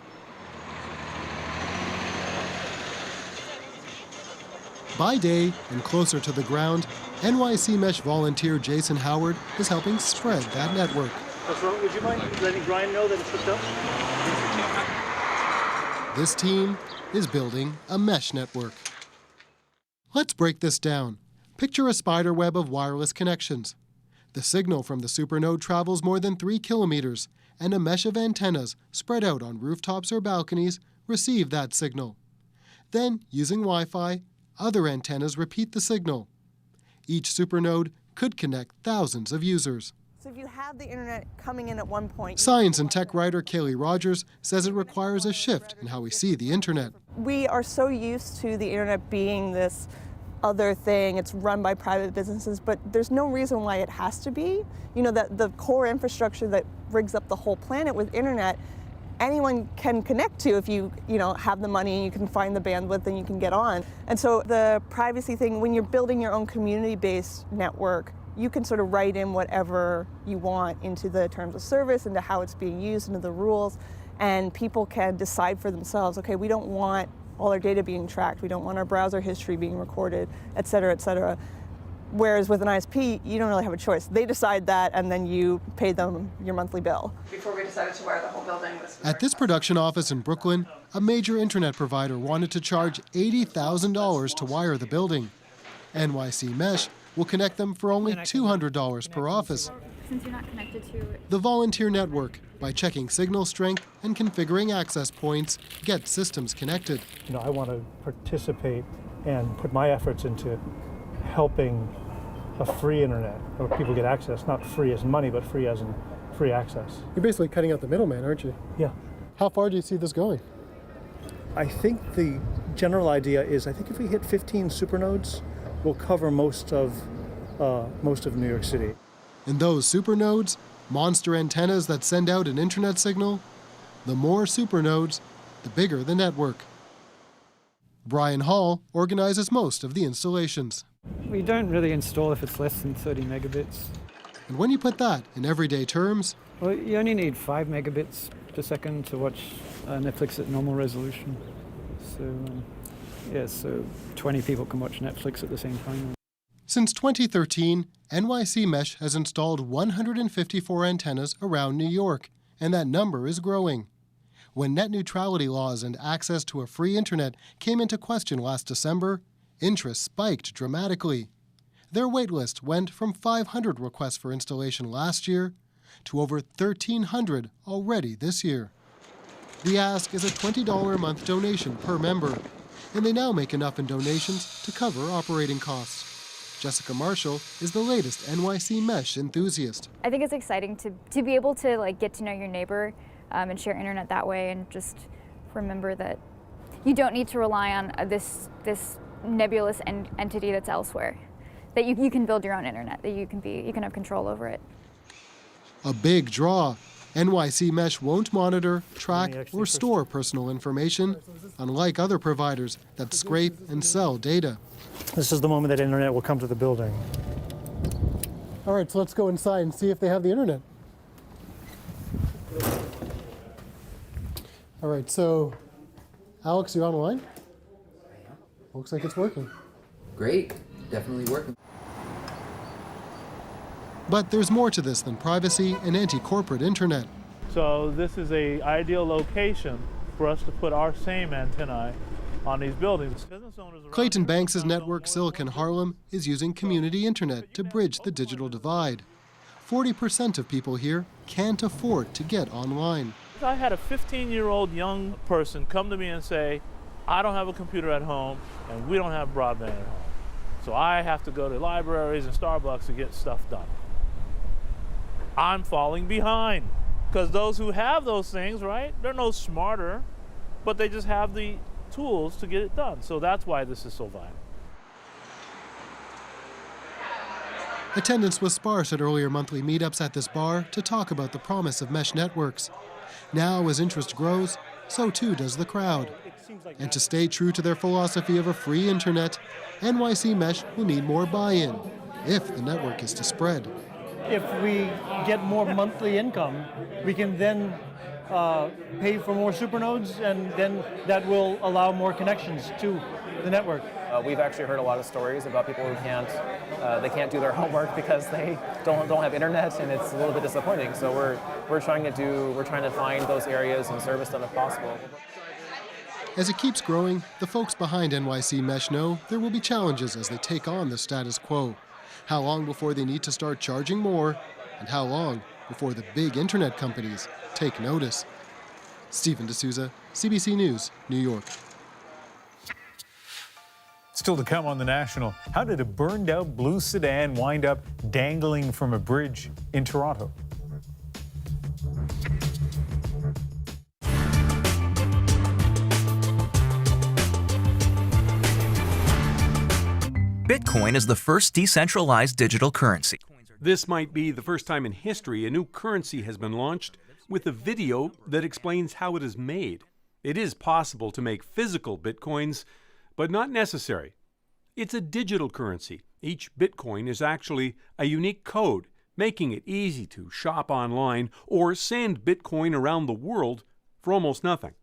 By day and closer to the ground, NYC Mesh volunteer Jason Howard is helping spread that network. Would you mind letting Brian know that it's hooked up? This team is building a mesh network. Let's break this down. Picture a spider web of wireless connections. The signal from the supernode travels more than 3 kilometers, and a mesh of antennas spread out on rooftops or balconies receive that signal. Then, using Wi-Fi, other antennas repeat the signal. Each supernode could connect thousands of users. So if you have the internet coming in at one point... Science and tech writer Kaylee Rogers says it requires a shift in how we see the internet. We are so used to the internet being this other thing. It's run by private businesses, but there's no reason why it has to be. That the core infrastructure that rigs up the whole planet with internet, anyone can connect to if you have the money and you can find the bandwidth and you can get on. And so the privacy thing, when you're building your own community-based network, you can sort of write in whatever you want into the terms of service, into how it's being used, into the rules, and people can decide for themselves, okay, we don't want all our data being tracked, we don't want our browser history being recorded, et cetera, et cetera. Whereas with an ISP, you don't really have a choice. They decide that, and then you pay them your monthly bill. Before we decided to wire the whole building. At this production office in Brooklyn, a major internet provider wanted to charge $80,000 to wire the building. NYC Mesh will connect them for only $200 per office. Since you're not connected to it. The volunteer network, by checking signal strength and configuring access points, gets systems connected. I want to participate and put my efforts into helping a free internet, where people get access, not free as money, but free as in free access. You're basically cutting out the middleman, aren't you? Yeah. How far do you see this going? I think the general idea is, I think if we hit 15 supernodes, we'll cover most of New York City. And those supernodes, monster antennas that send out an internet signal, the more supernodes, the bigger the network. Brian Hall organizes most of the installations. We don't really install if it's less than 30 megabits. And when you put that in everyday terms, Well, you only need 5 megabits per second to watch Netflix at normal resolution. So 20 people can watch Netflix at the same time. since 2013, NYC Mesh has installed 154 antennas around New York, and that number is growing. When net neutrality laws and access to a free internet came into question last December, interest spiked dramatically. Their waitlist went from 500 requests for installation last year to over 1,300 already this year. The ask is a $20 a month donation per member, and they now make enough in donations to cover operating costs. Jessica Marshall is the latest NYC Mesh enthusiast. I think it's exciting to be able to get to know your neighbor and share internet that way, and just remember that you don't need to rely on this nebulous entity that's elsewhere. That you can build your own internet, that you can have control over it. A big draw. NYC Mesh won't monitor, track, or store personal information, unlike other providers that scrape and sell data. This is the moment that internet will come to the building. All right, so let's go inside and see if they have the internet. All right, so Alex, you online? Looks like it's working. Great, definitely working. But there's more to this than privacy and anti-corporate internet. So this is an ideal location for us to put our same antennae on these buildings. Clayton Banks' network, Silicon Harlem, is using community internet to bridge the digital divide. 40% of people here can't afford to get online. I had a 15-year-old young person come to me and say, I don't have a computer at home and we don't have broadband at home. So I have to go to libraries and Starbucks to get stuff done. I'm falling behind because those who have those things, right, they're no smarter, but they just have the tools to get it done. So that's why this is so vital. Attendance was sparse at earlier monthly meetups at this bar to talk about the promise of mesh networks. Now, as interest grows, so too does the crowd. And to stay true to their philosophy of a free internet, NYC Mesh will need more buy-in if the network is to spread. If we get more monthly income, we can then pay for more supernodes, and then that will allow more connections to the network. We've actually heard a lot of stories about people who can't do their homework because they don't have internet, and it's a little bit disappointing. So we're trying to find those areas and service them if possible. As it keeps growing, the folks behind NYC Mesh know there will be challenges as they take on the status quo. How long before they need to start charging more, and how long before the big internet companies take notice? Stephen D'Souza, CBC News, New York. Still to come on The National, how did a burned-out blue sedan wind up dangling from a bridge in Toronto? Bitcoin is the first decentralized digital currency. This might be the first time in history a new currency has been launched with a video that explains how it is made. It is possible to make physical bitcoins, but not necessary. It's a digital currency. Each bitcoin is actually a unique code, making it easy to shop online or send bitcoin around the world for almost nothing.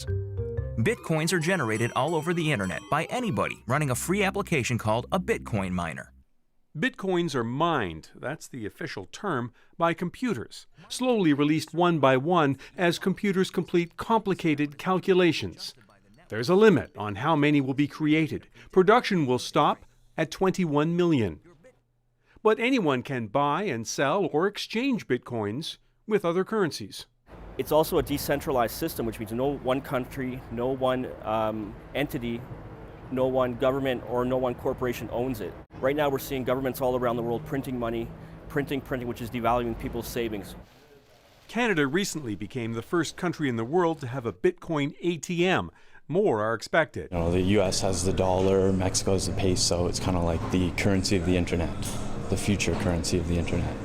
Bitcoins are generated all over the internet by anybody running a free application called a Bitcoin miner. Bitcoins are mined, that's the official term, by computers, slowly released one by one as computers complete complicated calculations. There's a limit on how many will be created. Production will stop at 21 million. But anyone can buy and sell or exchange Bitcoins with other currencies. It's also a decentralized system, which means no one country, no one entity no one government or no one corporation owns it. Right now we're seeing governments all around the world printing money, printing, which is devaluing people's savings. Canada recently became the first country in the world to have a Bitcoin ATM. More are expected. The U.S. has the dollar, Mexico has the peso. It's kind of like the currency of the internet, the future currency of the internet.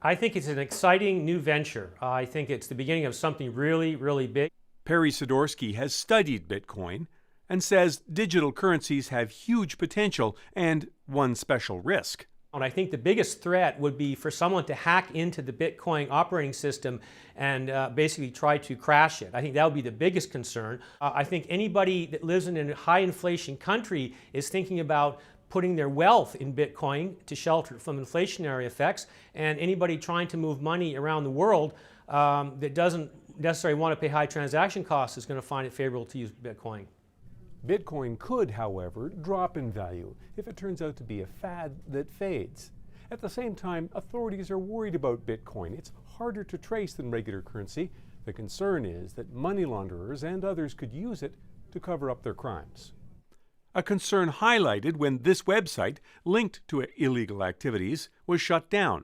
I think it's an exciting new venture. I think it's the beginning of something really, really big. Perry Sidorsky has studied Bitcoin and says digital currencies have huge potential and one special risk. And I think the biggest threat would be for someone to hack into the Bitcoin operating system and basically try to crash it. I think that would be the biggest concern. I think anybody that lives in a high inflation country is thinking about putting their wealth in Bitcoin to shelter from inflationary effects. And anybody trying to move money around the world that doesn't necessarily want to pay high transaction costs is going to find it favorable to use Bitcoin. Bitcoin could, however, drop in value if it turns out to be a fad that fades. At the same time, authorities are worried about Bitcoin. It's harder to trace than regular currency. The concern is that money launderers and others could use it to cover up their crimes. A concern highlighted when this website, linked to illegal activities, was shut down.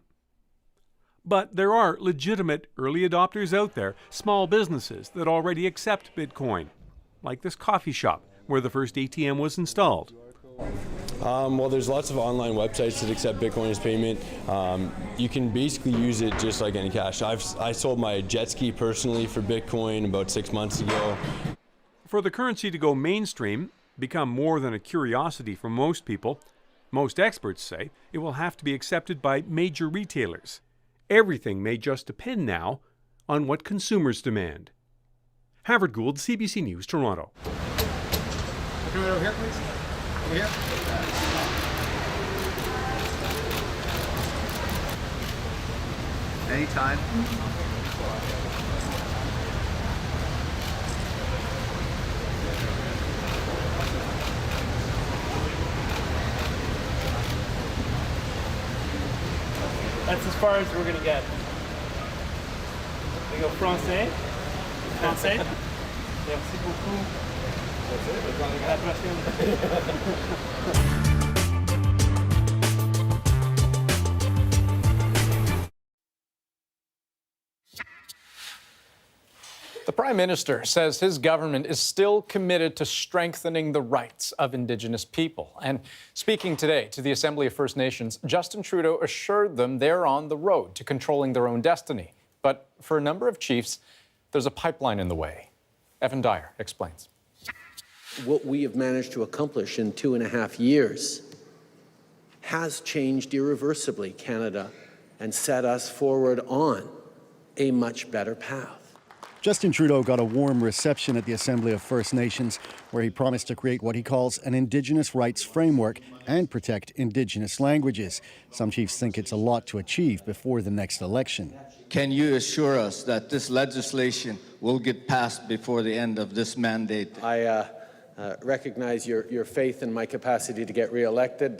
But there are legitimate early adopters out there, small businesses that already accept Bitcoin, like this coffee shop, where the first ATM was installed. Well, there's lots of online websites that accept Bitcoin as payment. You can basically use it just like any cash. I sold my jet ski personally for Bitcoin about 6 months ago. For the currency to go mainstream, become more than a curiosity for most people, most experts say it will have to be accepted by major retailers. Everything may just depend now on what consumers demand. Havard Gould, CBC News, Toronto. Come over here, please. Over here. Anytime. That's as far as we're going to get. We go français. Français. Merci beaucoup. The Prime Minister says his government is still committed to strengthening the rights of Indigenous people. And speaking today to the Assembly of First Nations, Justin Trudeau assured them they're on the road to controlling their own destiny. But for a number of chiefs, there's a pipeline in the way. Evan Dyer explains. What we have managed to accomplish in 2.5 years has changed irreversibly Canada and set us forward on a much better path. Justin Trudeau got a warm reception at the Assembly of First Nations, where he promised to create what he calls an Indigenous rights framework and protect Indigenous languages. Some chiefs think it's a lot to achieve before the next election. Can you assure us that this legislation will get passed before the end of this mandate? I recognize your faith in my capacity to get re-elected.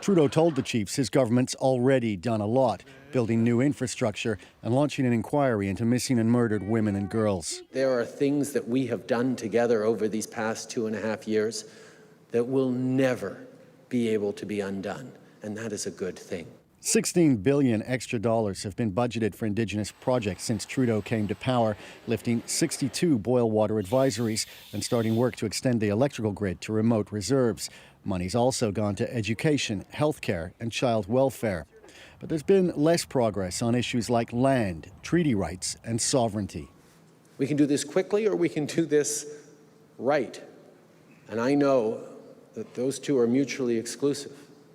Trudeau told the chiefs his government's already done a lot, building new infrastructure and launching an inquiry into missing and murdered women and girls. There are things that we have done together over these past 2.5 years that will never be able to be undone, and that is a good thing. $16 billion extra dollars have been budgeted for Indigenous projects since Trudeau came to power, lifting 62 boil water advisories and starting work to extend the electrical grid to remote reserves. Money's also gone to education, healthcare, and child welfare. But there's been less progress on issues like land, treaty rights, and sovereignty. We can do this quickly or we can do this right. And I know that those two are mutually exclusive.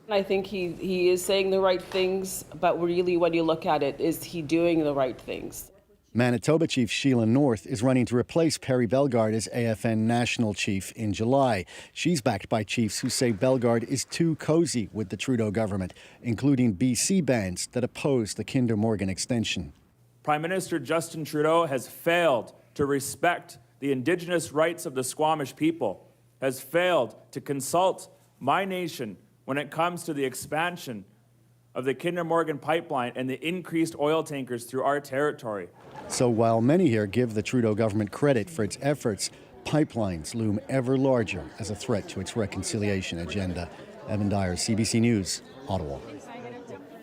I think he is saying the right things, but really when you look at it, is he doing the right things? Manitoba Chief Sheila North is running to replace Perry Bellegarde as AFN National Chief in July. She's backed by chiefs who say Bellegarde is too cozy with the Trudeau government, including BC bands that oppose the Kinder Morgan extension. Prime Minister Justin Trudeau has failed to respect the Indigenous rights of the Squamish people, has failed to consult my nation when it comes to the expansion of the Kinder Morgan pipeline and the increased oil tankers through our territory. So while many here give the Trudeau government credit for its efforts, pipelines loom ever larger as a threat to its reconciliation agenda. Evan Dyer, CBC News, Ottawa.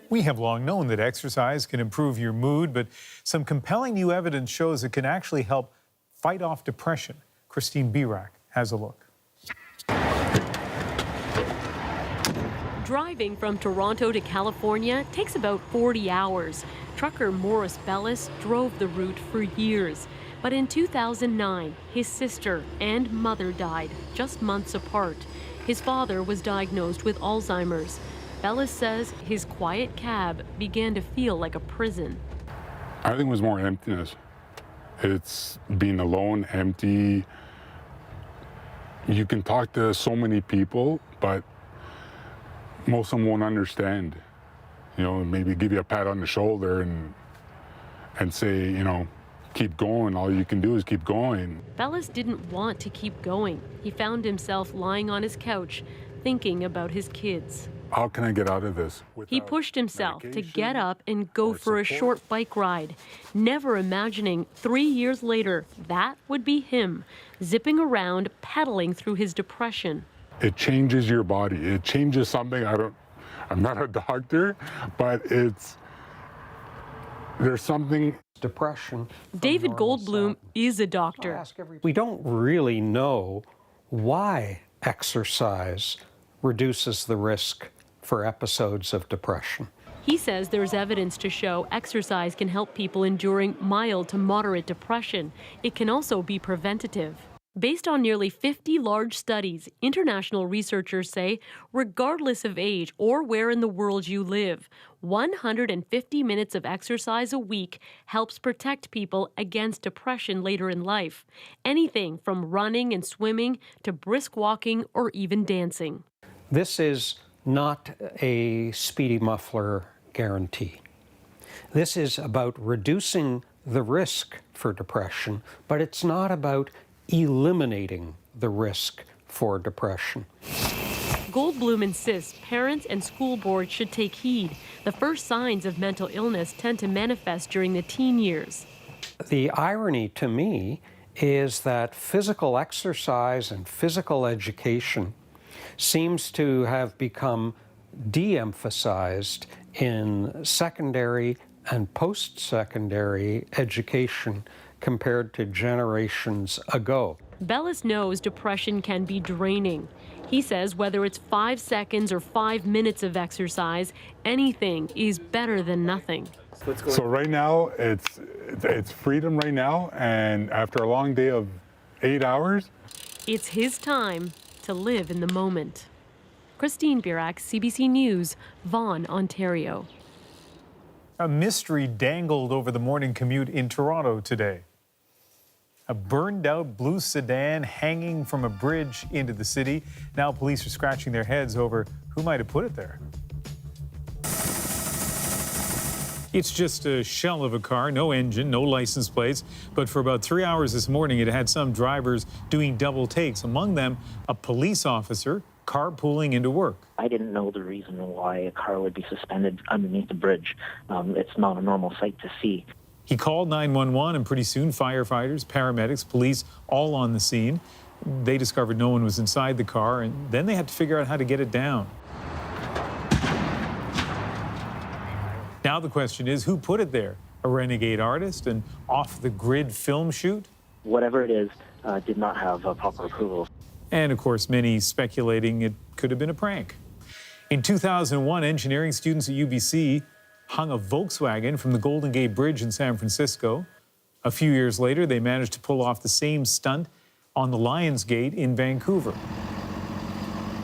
We have long known that exercise can improve your mood, but some compelling new evidence shows it can actually help fight off depression. Christine Birak has a look. Driving from Toronto to California takes about 40 hours. Trucker Morris Bellis drove the route for years. But in 2009, his sister and mother died just months apart. His father was diagnosed with Alzheimer's. Bellis says his quiet cab began to feel like a prison. I think it was more emptiness. It's being alone, empty. You can talk to so many people, but most of them won't understand. You know, maybe give you a pat on the shoulder and say, you know, keep going. All you can do is keep going. Bellis didn't want to keep going. He found himself lying on his couch, thinking about his kids. How can I get out of this? He pushed himself to get up and go for a short bike ride, never imagining 3 years later that would be him, zipping around, pedaling through his depression. It changes your body. It changes something. I'm not a doctor, but there's something. Depression. David Goldblum is a doctor. We don't really know why exercise reduces the risk for episodes of depression. He says there's evidence to show exercise can help people enduring mild to moderate depression. It can also be preventative. Based on nearly 50 large studies, international researchers say, regardless of age or where in the world you live, 150 minutes of exercise a week helps protect people against depression later in life. Anything from running and swimming to brisk walking or even dancing. This is not a speedy muffler guarantee. This is about reducing the risk for depression, but it's not about eliminating the risk for depression. Goldblum insists parents and school boards should take heed. The first signs of mental illness tend to manifest during the teen years. The irony to me is that physical exercise and physical education seems to have become de-emphasized in secondary and post-secondary education compared to generations ago. Bellis knows depression can be draining. He says whether it's 5 seconds or 5 minutes of exercise, anything is better than nothing. So right now, it's freedom right now, and after a long day of 8 hours, it's his time to live in the moment. Christine Birak, CBC News, Vaughan, Ontario. A mystery dangled over the morning commute in Toronto today. A burned-out blue sedan hanging from a bridge into the city. Now police are scratching their heads over who might have put it there. It's just a shell of a car, no engine, no license plates. But for about 3 hours this morning, it had some drivers doing double takes. Among them, a police officer carpooling into work. I didn't know the reason why a car would be suspended underneath the bridge. It's not a normal sight to see. He called 911, and pretty soon firefighters, paramedics, police, all on the scene. They discovered no one was inside the car, and then they had to figure out how to get it down. Now the question is, who put it there? A renegade artist, an off-the-grid film shoot? Whatever it is, did not have proper approval. And of course, many speculating it could have been a prank. In 2001, engineering students at UBC hung a Volkswagen from the Golden Gate Bridge in San Francisco. A few years later, they managed to pull off the same stunt on the Lions Gate in Vancouver.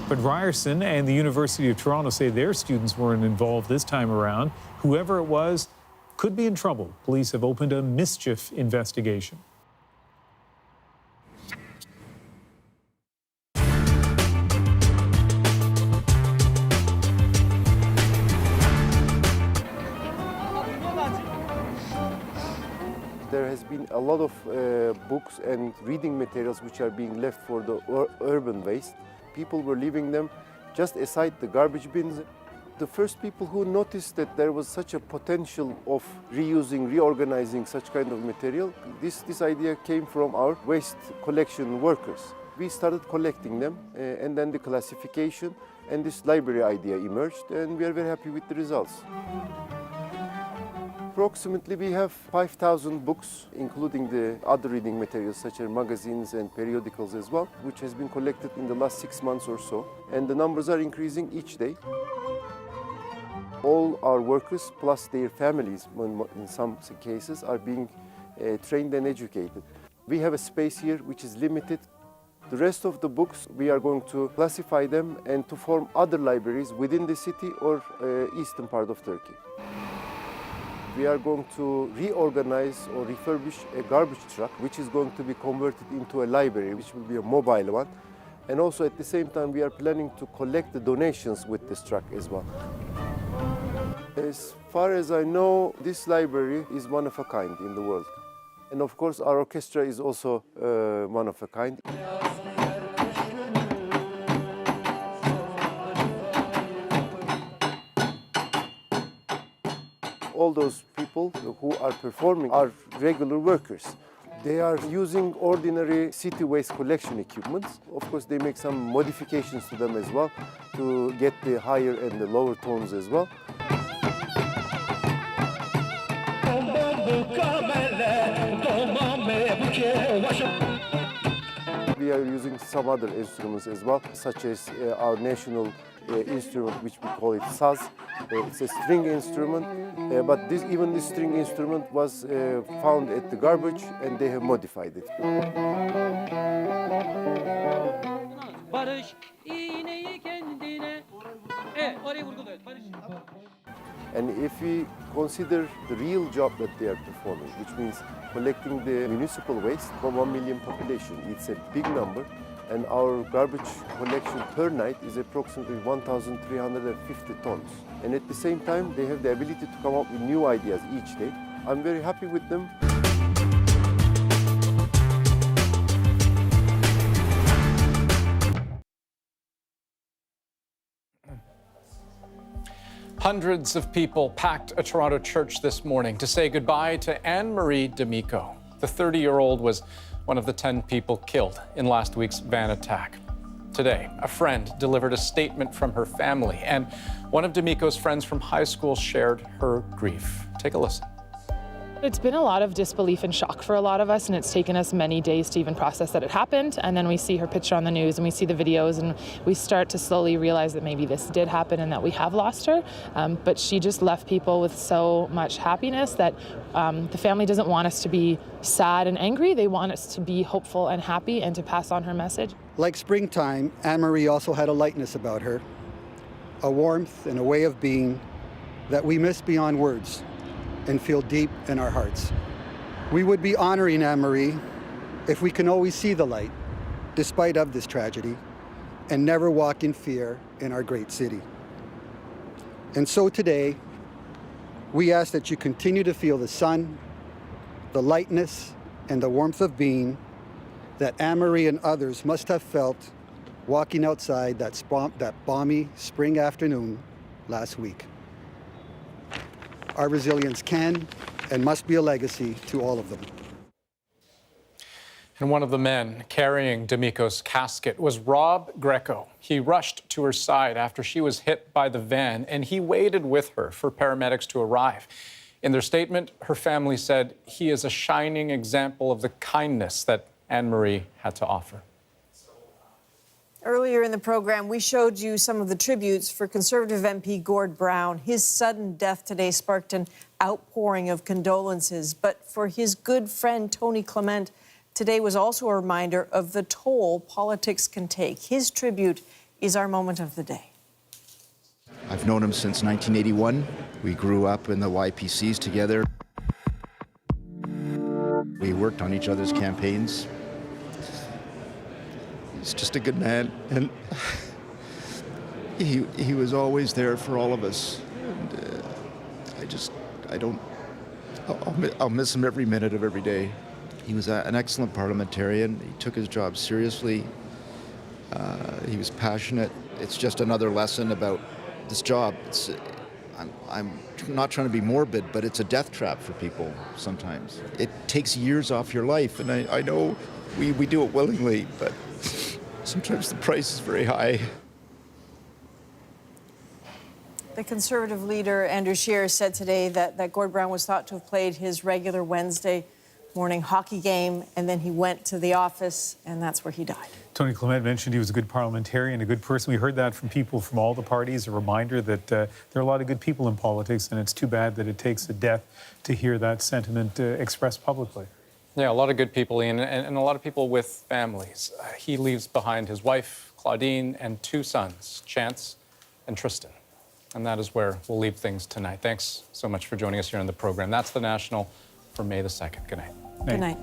But Ryerson and the University of Toronto say their students weren't involved this time around. Whoever it was could be in trouble. Police have opened a mischief investigation. There has been a lot of books and reading materials which are being left for the urban waste. People were leaving them just aside the garbage bins, The first people who noticed that there was such a potential of reusing, reorganizing such kind of material, this idea came from our waste collection workers. We started collecting them, and then the classification and this library idea emerged, and we are very happy with the results. Approximately we have 5,000 books, including the other reading materials such as magazines and periodicals as well, which has been collected in the last 6 months or so, and the numbers are increasing each day. All our workers, plus their families, in some cases, are being trained and educated. We have a space here which is limited. The rest of the books, we are going to classify them and to form other libraries within the city or eastern part of Turkey. We are going to reorganize or refurbish a garbage truck, which is going to be converted into a library, which will be a mobile one. And also at the same time, we are planning to collect the donations with this truck as well. As far as I know, this library is one of a kind in the world. And of course, our orchestra is also one of a kind. All those people who are performing are regular workers. They are using ordinary city waste collection equipment. Of course, they make some modifications to them as well to get the higher and the lower tones as well. We are using some other instruments as well, such as our national instrument, which we call it saz. It's a string instrument, but even this string instrument was found at the garbage, and they have modified it. And if we consider the real job that they are performing, which means collecting the municipal waste for 1 million population, it's a big number. And our garbage collection per night is approximately 1,350 tons. And at the same time, they have the ability to come up with new ideas each day. I'm very happy with them. Hundreds of people packed a Toronto church this morning to say goodbye to Anne-Marie D'Amico. The 30-year-old was one of the 10 people killed in last week's van attack. Today, a friend delivered a statement from her family, and one of D'Amico's friends from high school shared her grief. Take a listen. It's been a lot of disbelief and shock for a lot of us, and it's taken us many days to even process that it happened. And then we see her picture on the news and we see the videos, and we start to slowly realize that maybe this did happen and that we have lost her. But she just left people with so much happiness that the family doesn't want us to be sad and angry. They want us to be hopeful and happy and to pass on her message. Like springtime, Anne-Marie also had a lightness about her, a warmth and a way of being that we miss beyond words and feel deep in our hearts. We would be honoring Anne-Marie if we can always see the light, despite of this tragedy, and never walk in fear in our great city. And so today, we ask that you continue to feel the sun, the lightness, and the warmth of being that Anne-Marie and others must have felt walking outside that balmy spring afternoon last week. Our resilience can and must be a legacy to all of them. And one of the men carrying D'Amico's casket was Rob Greco. He rushed to her side after she was hit by the van, and he waited with her for paramedics to arrive. In their statement, her family said he is a shining example of the kindness that Anne-Marie had to offer. Earlier in the program, we showed you some of the tributes for Conservative MP Gord Brown. His sudden death today sparked an outpouring of condolences. But for his good friend, Tony Clement, today was also a reminder of the toll politics can take. His tribute is our moment of the day. I've known him since 1981. We grew up in the YPCs together. We worked on each other's campaigns. He's just a good man, and he was always there for all of us. And I'll miss him every minute of every day. He was an excellent parliamentarian. He took his job seriously. He was passionate. It's just another lesson about this job, I'm not trying to be morbid, but it's a death trap for people sometimes. It takes years off your life, and I know we do it willingly, but sometimes the price is very high. The Conservative leader, Andrew Scheer, said today that Gord Brown was thought to have played his regular Wednesday morning hockey game, and then he went to the office, and that's where he died. Tony Clement mentioned he was a good parliamentarian, a good person. We heard that from people from all the parties, a reminder that there are a lot of good people in politics, and it's too bad that it takes a death to hear that sentiment expressed publicly. Yeah, a lot of good people, Ian, and a lot of people with families. He leaves behind his wife, Claudine, and 2 sons, Chance and Tristan. And that is where we'll leave things tonight. Thanks so much for joining us here on the program. That's The National for May the 2nd. Good night. Good night.